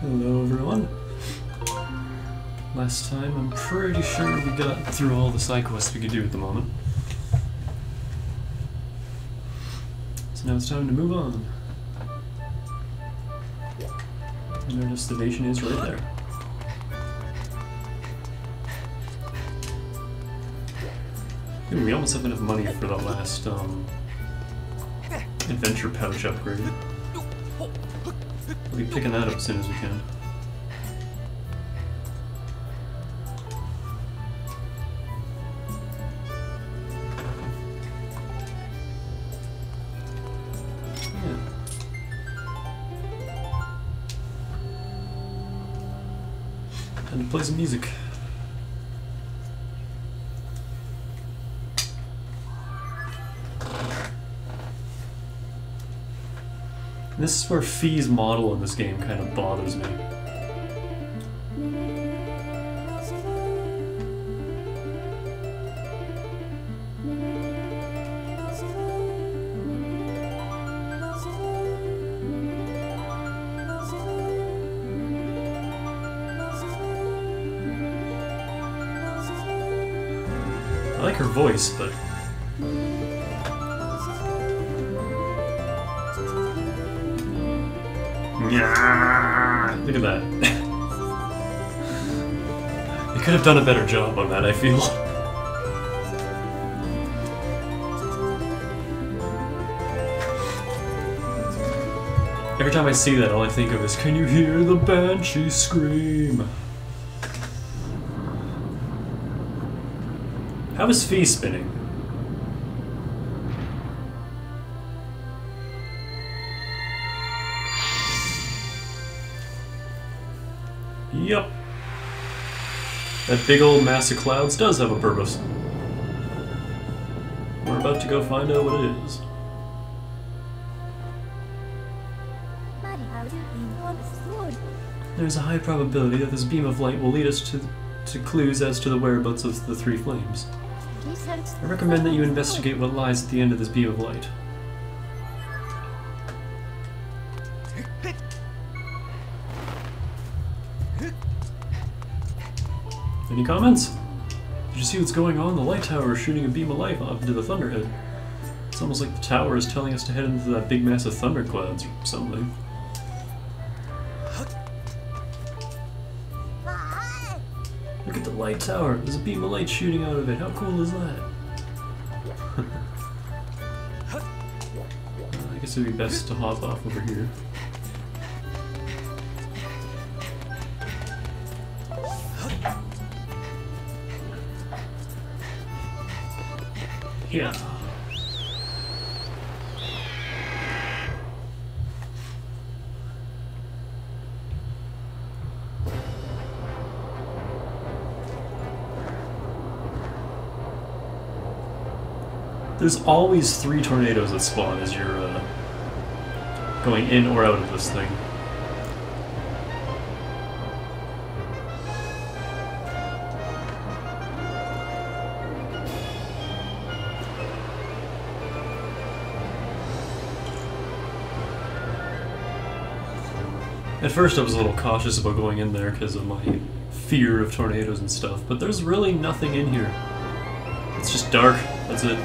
Hello everyone. Last time I'm pretty sure we got through all the side quests we could do at the moment. So now it's time to move on. And our destination is right there. Ooh, we almost have enough money for the last adventure pouch upgrade. We'll be picking that up as soon as we can. Yeah. Time to play some music. This is where Fee's model in this game kind of bothers me. I like her voice, but look at that. They could have done a better job on that, I feel. Every time I see that, all I think of is, can you hear the banshee scream? How is Fee spinning? Yep. That big old mass of clouds does have a purpose. We're about to go find out what it is. There's a high probability that this beam of light will lead us to clues as to the whereabouts of the three flames. I recommend that you investigate what lies at the end of this beam of light. Any comments? Did you see what's going on? The light tower is shooting a beam of light off into the thunderhead. It's almost like the tower is telling us to head into that big mass of thunderclouds or something. Look at the light tower. There's a beam of light shooting out of it. How cool is that? I guess it'd be best to hop off over here. Yeah. There's always 3 tornadoes that spawn as you're going in or out of this thing. At first I was a little cautious about going in there because of my fear of tornadoes and stuff, but there's really nothing in here. It's just dark, that's it.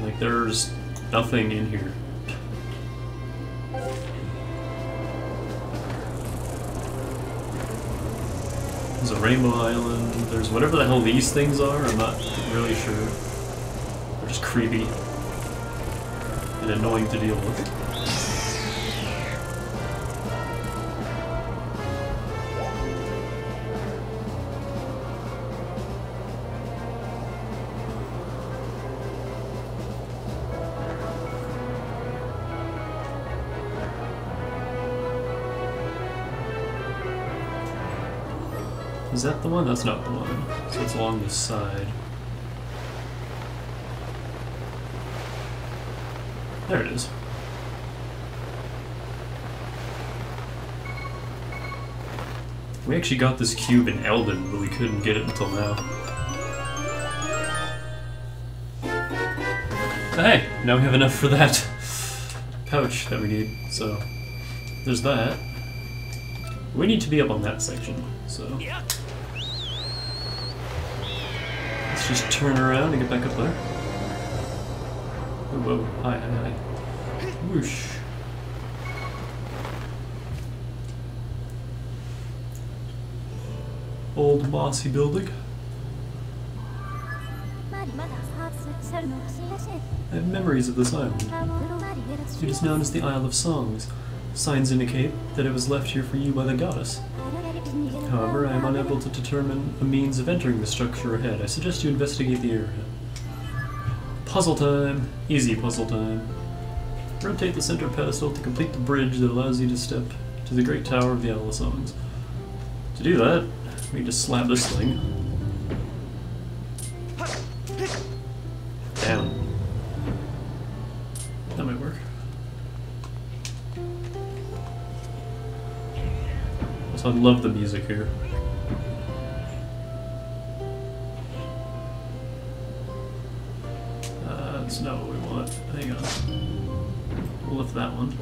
Like, there's nothing in here. There's a Rainbow Island, there's whatever the hell these things are, I'm not really sure. They're just creepy and annoying to deal with. Is that the one? That's not the one. So it's along the side. There it is. We actually got this cube in Eldon, but we couldn't get it until now. But hey, now we have enough for that pouch that we need, so there's that. We need to be up on that section, so let's just turn around and get back up there. Oh, whoa, hi. Whoosh. Old mossy building. I have memories of this island. It is known as the Isle of Songs. Signs indicate that it was left here for you by the goddess. However, I am unable to determine a means of entering the structure ahead. I suggest you investigate the area. Puzzle time! Easy puzzle time. Rotate the center pedestal to complete the bridge that allows you to step to the Great Tower of the Isle of Songs. To do that, we need to slap this thing. Down. That might work. Also, I love the music here. That's not what we want. Hang on. We'll lift that one.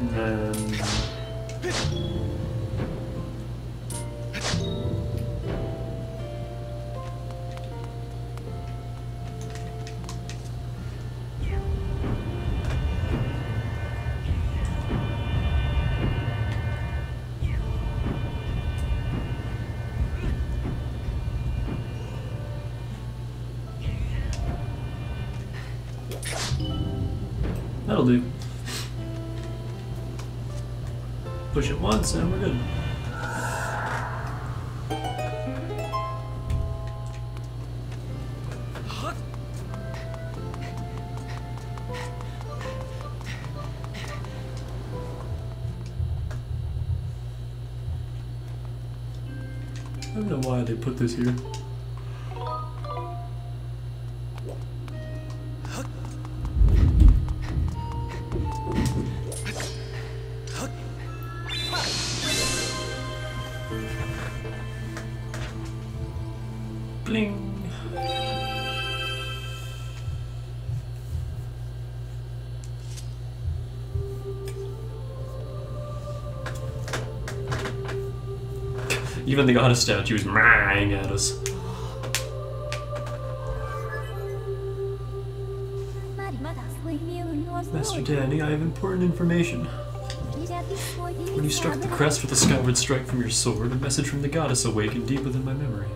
And then... that'll do. Push it once and we're good. I don't know why they put this here. Bling. Even the goddess statue is mang at us. Master Danny, I have important information. When you struck the crest with a skyward strike from your sword, a message from the goddess awakened deep within my memory.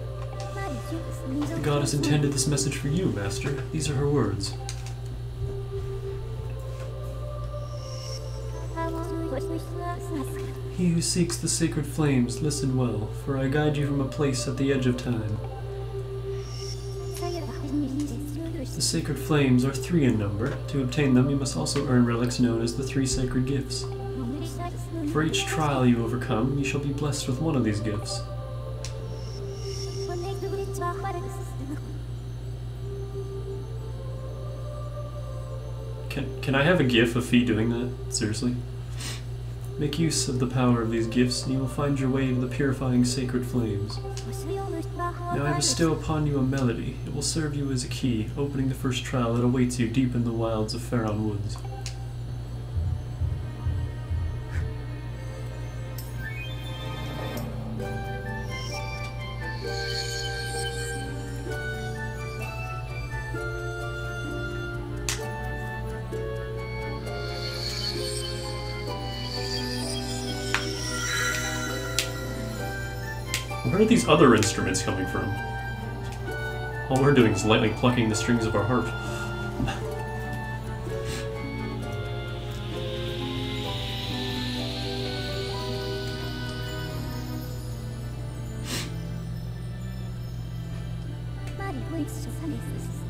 The goddess intended this message for you, Master. These are her words. He who seeks the sacred flames, listen well, for I guide you from a place at the edge of time. The sacred flames are 3 in number. To obtain them, you must also earn relics known as the 3 sacred gifts. For each trial you overcome, you shall be blessed with one of these gifts. Can I have a gif of Fee doing that? Seriously? Make use of the power of these gifts, and you will find your way to the purifying sacred flames. Now I bestow upon you a melody. It will serve you as a key, opening the first trial that awaits you deep in the wilds of Farore Woods. Where are these other instruments coming from? All we're doing is lightly plucking the strings of our harp.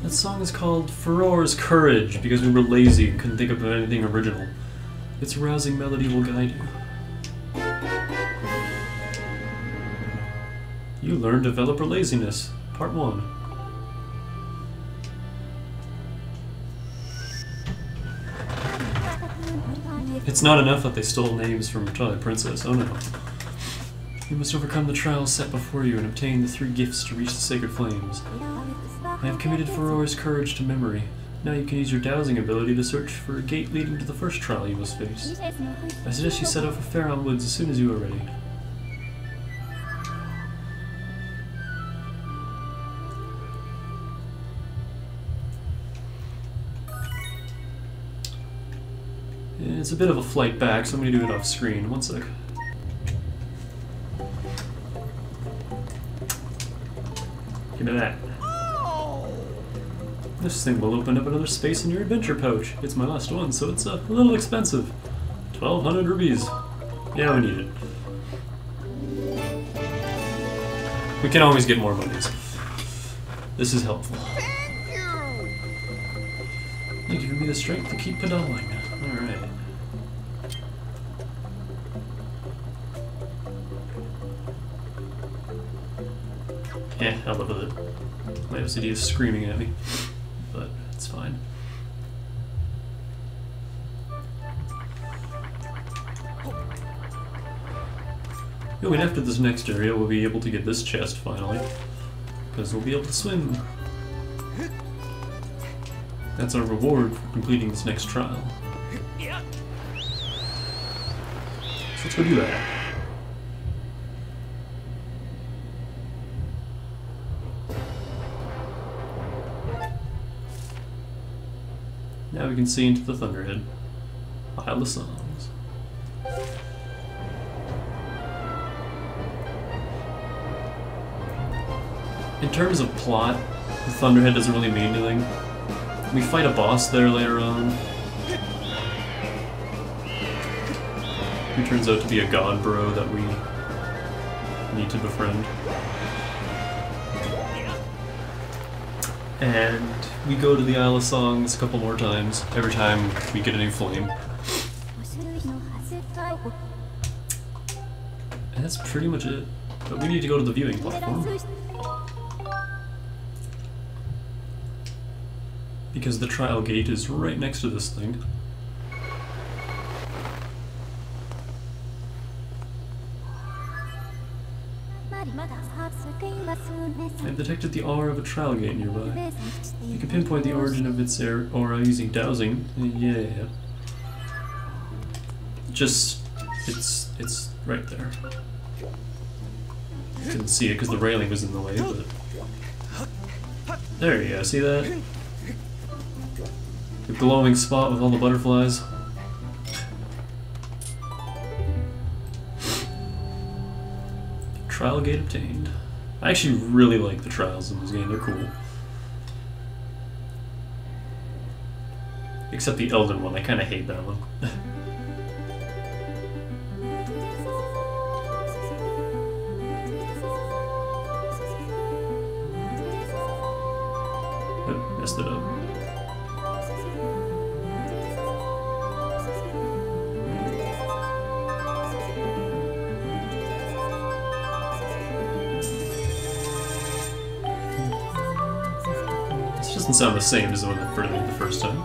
That song is called Farore's Courage because we were lazy and couldn't think of anything original. Its rousing melody will guide you. You learn developer laziness, part 1. It's not enough that they stole names from Twilight Princess, oh no. You must overcome the trials set before you and obtain the 3 gifts to reach the sacred flames. I have committed Farore's courage to memory. Now you can use your dowsing ability to search for a gate leading to the first trial you must face. I suggest you set off for Faron Woods as soon as you are ready. It's a bit of a flight back, so I'm going to do it off screen. One sec. Give me that. This thing will open up another space in your adventure pouch. It's my last one, so it's a little expensive. 1,200 rupees. Yeah, we need it. We can always get more monies. This is helpful. You're giving me the strength to keep pedaling. Alright. Yeah, I'll live with it. My OCD is screaming at me, but it's fine. Oh, and after this next area, we'll be able to get this chest finally, because we'll be able to swim. That's our reward for completing this next trial. So let's go do that. Now we can see into the Thunderhead. Isle of Songs. In terms of plot, the Thunderhead doesn't really mean anything. We fight a boss there later on, who turns out to be a god bro that we need to befriend. And we go to the Isle of Songs a couple more times, every time we get a new flame. And that's pretty much it. But we need to go to the viewing platform. Because the trial gate is right next to this thing. I've detected the aura of a trial gate nearby. You can pinpoint the origin of its aura using dowsing. Yeah. Just, it's right there. Couldn't see it because the railing was in the way, but... There you go, see that? The glowing spot with all the butterflies. Trial gate obtained. I actually really like the trials in this game, they're cool. Except the Elden one, I kinda hate that one. Oh, messed it up. Doesn't sound the same as the one that did the first time.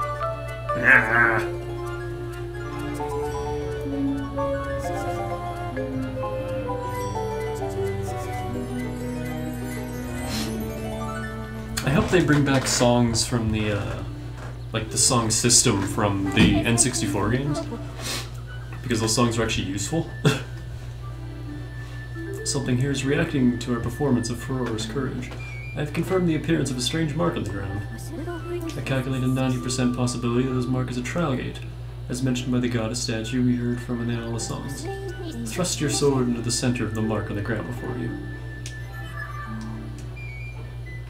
I hope they bring back songs from the, like the song system from the N64 games, because those songs are actually useful. Something here is reacting to our performance of Farore's courage. I have confirmed the appearance of a strange mark on the ground. I calculate a 90% possibility that this mark is a trial gate, as mentioned by the goddess statue we heard from in the Isle of Songs. Thrust your sword into the center of the mark on the ground before you.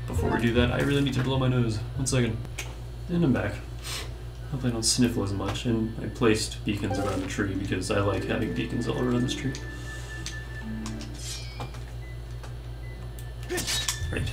Before we do that, I really need to blow my nose. 1 second. And I'm back. Hopefully I don't sniffle as much, and I placed beacons around the tree because I like having beacons all around this tree. Right.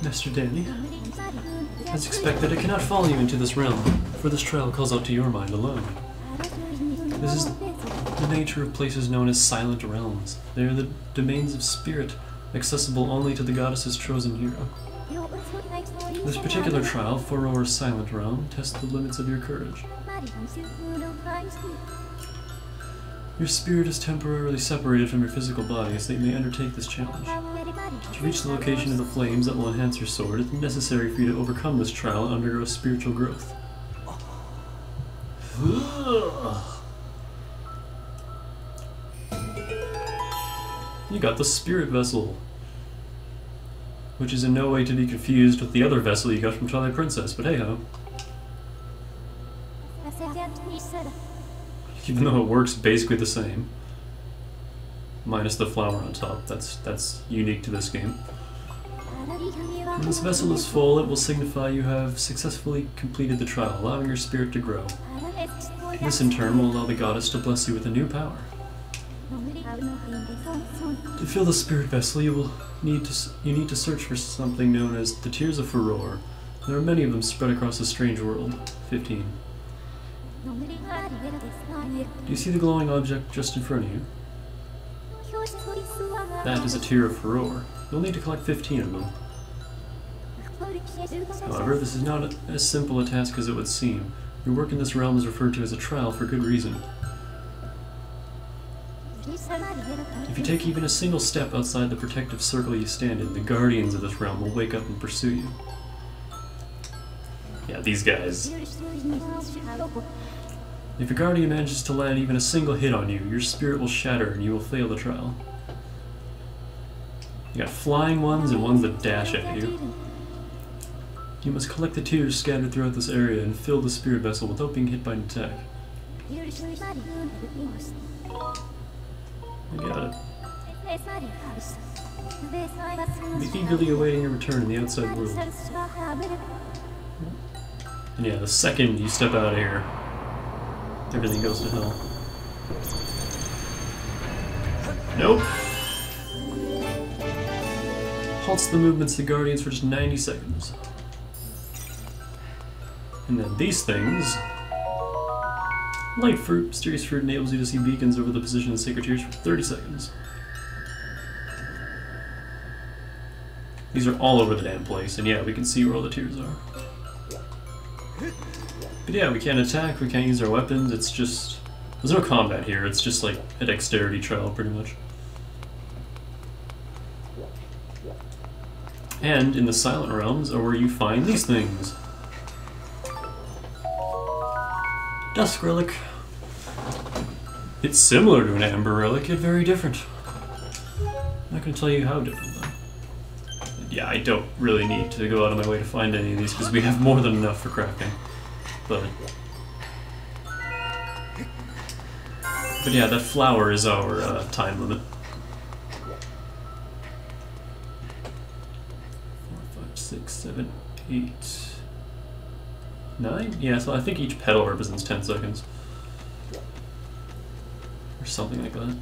Master Danny. As expected, I cannot follow you into this realm, for this trial calls out to your mind alone. This is the nature of places known as silent realms. They are the domains of spirit, accessible only to the goddess's chosen hero. This particular trial, Farore's silent realm, tests the limits of your courage. Your spirit is temporarily separated from your physical body, so that you may undertake this challenge. To reach the location of the flames that will enhance your sword, it is necessary for you to overcome this trial and undergo spiritual growth. You got the spirit vessel, which is in no way to be confused with the other vessel you got from Twilight Princess, but hey ho. Even though it works basically the same. Minus the flower on top, that's unique to this game. When this vessel is full, it will signify you have successfully completed the trial, allowing your spirit to grow. This in turn will allow the goddess to bless you with a new power. To fill the spirit vessel, you need to search for something known as the Tears of Farore. There are many of them spread across a strange world. 15. Do you see the glowing object just in front of you? That is a Tear of Farore. You'll need to collect 15 of them. However, this is not as simple a task as it would seem. Your work in this realm is referred to as a trial for good reason. If you take even a single step outside the protective circle you stand in, the guardians of this realm will wake up and pursue you. Yeah, these guys. If a guardian manages to land even a single hit on you, your spirit will shatter and you will fail the trial. You got flying ones and ones that dash at you. You must collect the tears scattered throughout this area and fill the spirit vessel without being hit by an attack. I got it. Be eagerly awaiting your return in the outside world. And yeah, the second you step out of here, everything goes to hell. Nope. Halts the movements of the Guardians for just 90 seconds. And then these things... Light fruit. Mysterious fruit enables you to see beacons over the position of the sacred tears for 30 seconds. These are all over the damn place, and yeah, we can see where all the tears are. But yeah, we can't attack, we can't use our weapons, it's just... There's no combat here, it's just like a dexterity trial, pretty much. And in the Silent Realms are where you find these things. Dusk Relic. It's similar to an Amber Relic, yet very different. I'm not going to tell you how different, though. Yeah, I don't really need to go out of my way to find any of these, because we have more than enough for crafting. But yeah, that flower is our time limit. 4, 5, 6, 7, 8... 9? Yeah, so I think each petal represents 10 seconds. Or something like that.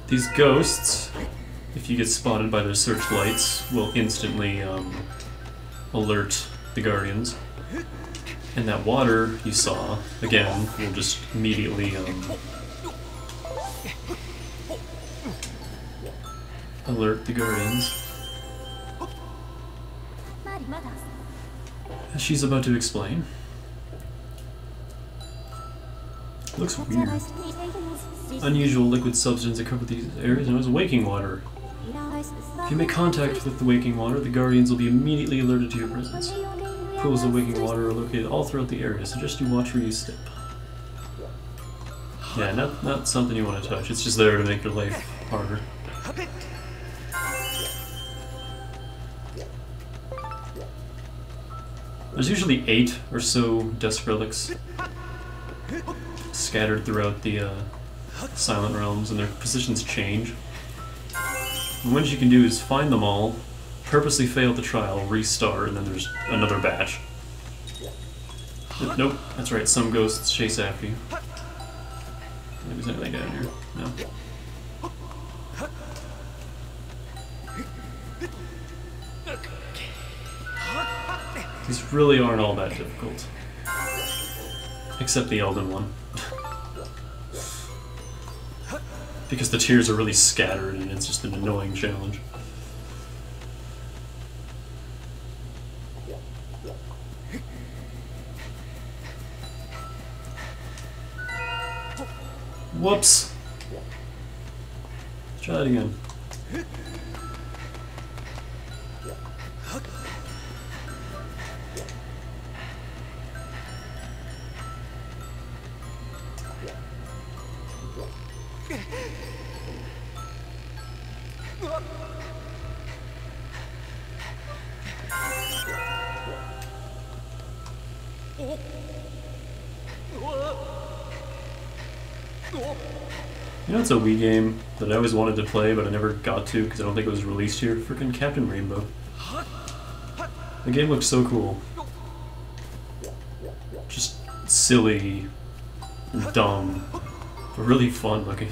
These ghosts, if you get spotted by their searchlights, will instantly alert the Guardians. And that water you saw, again, will just immediately alert the Guardians. As she's about to explain. Looks weird. Unusual liquid substance that covered these areas known as waking water. If you make contact with the waking water, the Guardians will be immediately alerted to your presence. Pools of waking water are located all throughout the area, so just you watch where you step. Yeah, not something you want to touch, it's just there to make your life harder. There's usually 8 or so Dusk Relics scattered throughout the Silent Realms, and their positions change. And what you can do is find them all, purposely fail the trial, restart, and then there's another batch. Nope, that's right, some ghosts chase after you. there's anything down here. No. These really aren't all that difficult. Except the Elden one. Because the tiers are really scattered and it's just an annoying challenge. Whoops! Let's try that again. You know, it's a Wii game that I always wanted to play, but I never got to because I don't think it was released here. Freaking Captain Rainbow. The game looks so cool. Just silly and dumb, but really fun looking.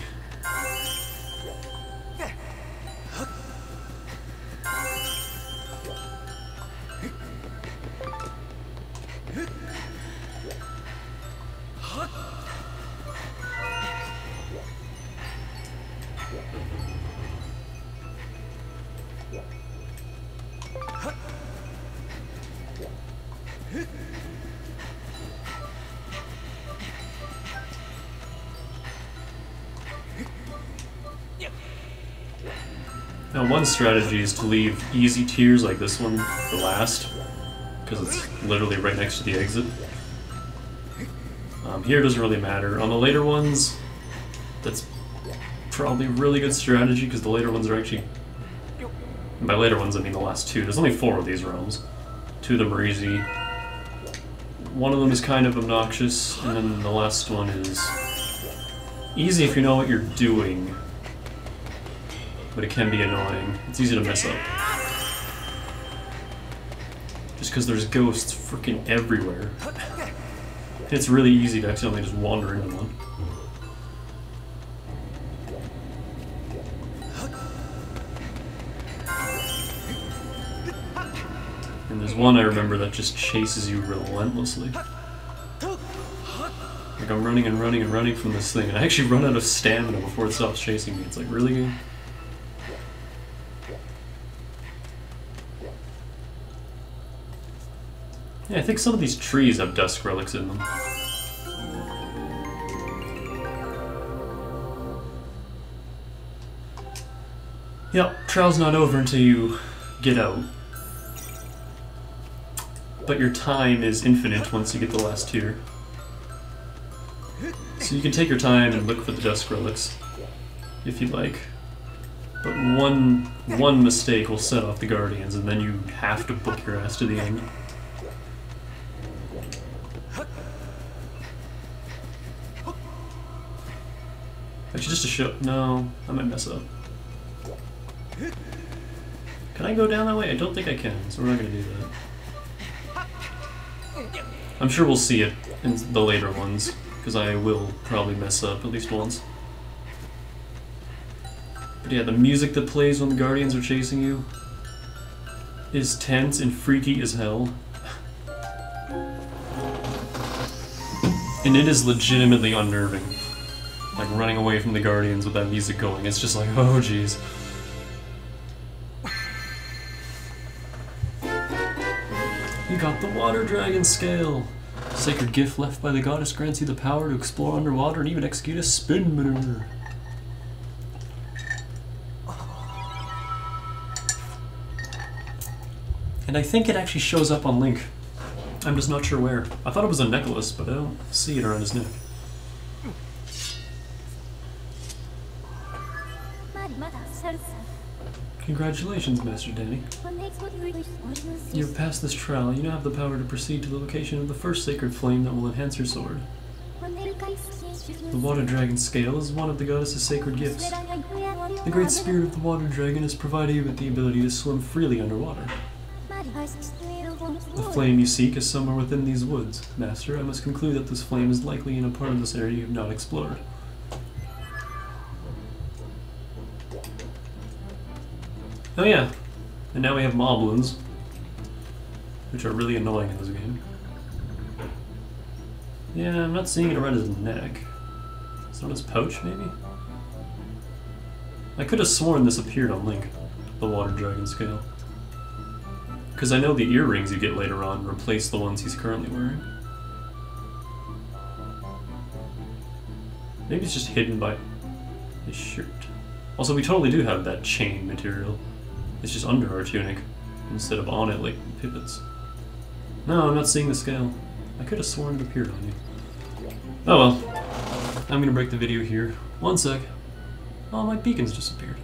Now, one strategy is to leave easy tiers like this one for last, because it's literally right next to the exit. Here it doesn't really matter. On the later ones, that's probably a really good strategy, because the later ones are actually... And by later ones, I mean the last two. There's only 4 of these realms. 2 of them are easy. One of them is kind of obnoxious, and then the last one is easy if you know what you're doing. But it can be annoying. It's easy to mess up. Just because there's ghosts freaking everywhere. It's really easy to accidentally just wander into one. And there's one I remember that just chases you relentlessly. Like I'm running and running and running from this thing, and I actually run out of stamina before it stops chasing me. It's like, really? Yeah, I think some of these trees have dusk relics in them. Yep, trial's not over until you get out. But your time is infinite once you get the last tier. So you can take your time and look for the dusk relics, if you like. But one mistake will set off the Guardians, and then you have to book your ass to the end. Actually, just to show... No, I might mess up. Can I go down that way? I don't think I can, so we're not going to do that. I'm sure we'll see it in the later ones, because I will probably mess up at least once. But yeah, the music that plays when the Guardians are chasing you is tense and freaky as hell. And it is legitimately unnerving. Like running away from the Guardians with that music going. It's just like, oh jeez. You got the Water Dragon Scale! Sacred gift left by the goddess grants you the power to explore underwater and even execute a spin maneuver. And I think it actually shows up on Link. I'm just not sure where. I thought it was a necklace, but I don't see it around his neck. Congratulations, Master Danny. You have passed this trial. You now have the power to proceed to the location of the first sacred flame that will enhance your sword. The Water Dragon Scale is one of the goddess's sacred gifts. The great spirit of the Water Dragon has provided you with the ability to swim freely underwater. The flame you seek is somewhere within these woods. Master, I must conclude that this flame is likely in a part of this area you have not explored. Oh yeah, and now we have moblins, which are really annoying in this game. Yeah, I'm not seeing it around his neck. It's on his pouch, maybe? I could have sworn this appeared on Link, the water dragon scale. Because I know the earrings you get later on replace the ones he's currently wearing. Maybe it's just hidden by his shirt. Also, we totally do have that chain material. It's just under our tunic, instead of on it like Pippets. No, I'm not seeing the scale. I could have sworn it appeared on you. Oh well. I'm gonna break the video here. One sec. Oh, my beacon's disappeared.